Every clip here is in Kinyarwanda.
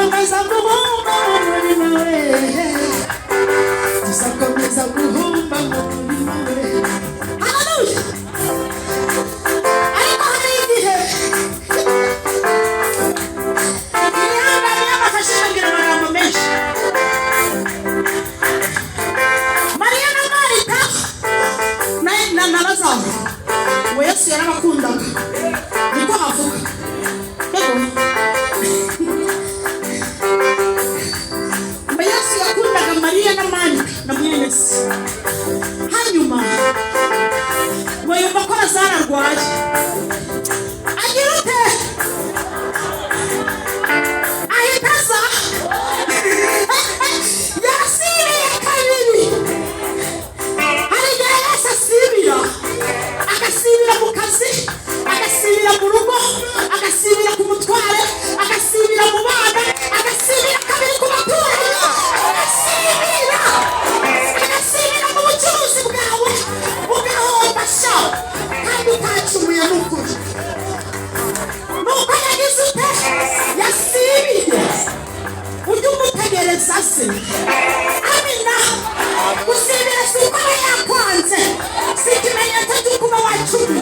tuzakomeza guhumba umurimo we, tuzakomeza guhumba umurimo we. Haleluya. Ariko hari igihe imihangane y'amafashe ngira amagambo menshi. Mariya na Marita na Lazaro ngo Yesu yarabakundaga, niko havuga. Yesu yakundaga Mariya na Marita na mwene se. Hanyuma ngo yumva ko Lazaro arwaye, agira ute? Ahita aza yasiriye kabiri. Hari igihe Yesu asibira, agasibira mu kazi, agasibira mu rugo, agasibira ku mutware, agasibira mu bana, agasibira kabiri ku baturanyi, agasibira mu bucuruzi bwawe, ugahomba sha kandi utacumuye n'ukuri. Nuko yagize ute? Yasibiye. Ujye umutegereza se. Amina. Gusibira si uko aba yakwanze, si ikimenyetso cy'uko uba wacumi,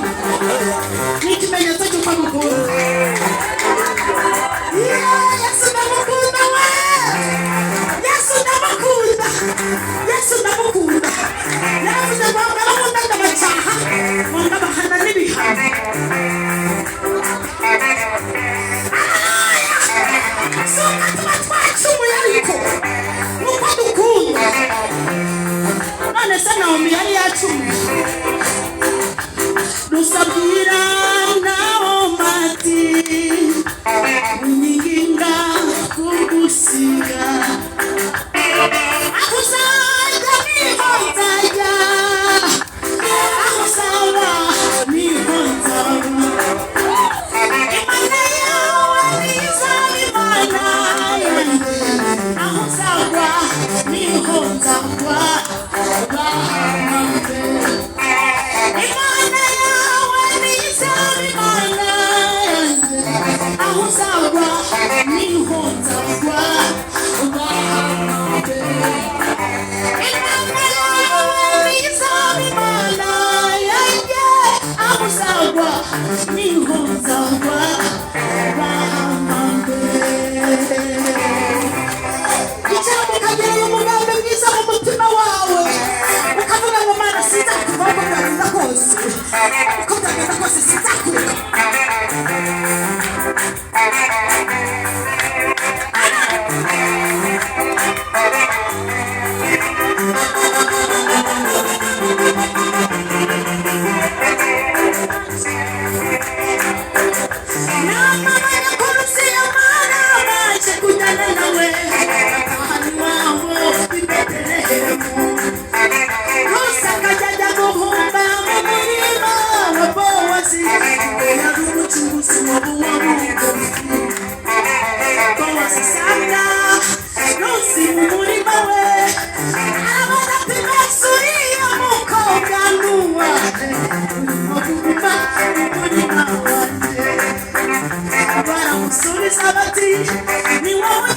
ni ikimenyetso cy'uko amukunda. Yesu ndamukunda we, Yesu ndamukunda, Yesu ndamukunda. Yaravuze ngo ndabakunda ndabacyaha, ngo ndabahana n'ibihano. Suka tuba twacumuye ariko nuko dukunda. None se Naomi yari yacumuye. Rusabwira Naomi ati unyinginga kugusiga, aho uzajya niho nzajya, aho uzaba niho nzaba. Imana yawe izaba Imana yanjye, aho uzagwa niho nzagwa. Imana yawe izaba Imana yanjye, aho uzagwa niho nzagwa. Imana yawe izaba Imana yanjye, aho uzagwa niho nzagwa. Icyampa ukagira umugambi mwiza mu mutima wawe, ukavuga ngo Mana sinzakuvaho uko byagenda kose, uko byagenda kose sinzakureka. Baramusubiza bati ni wowe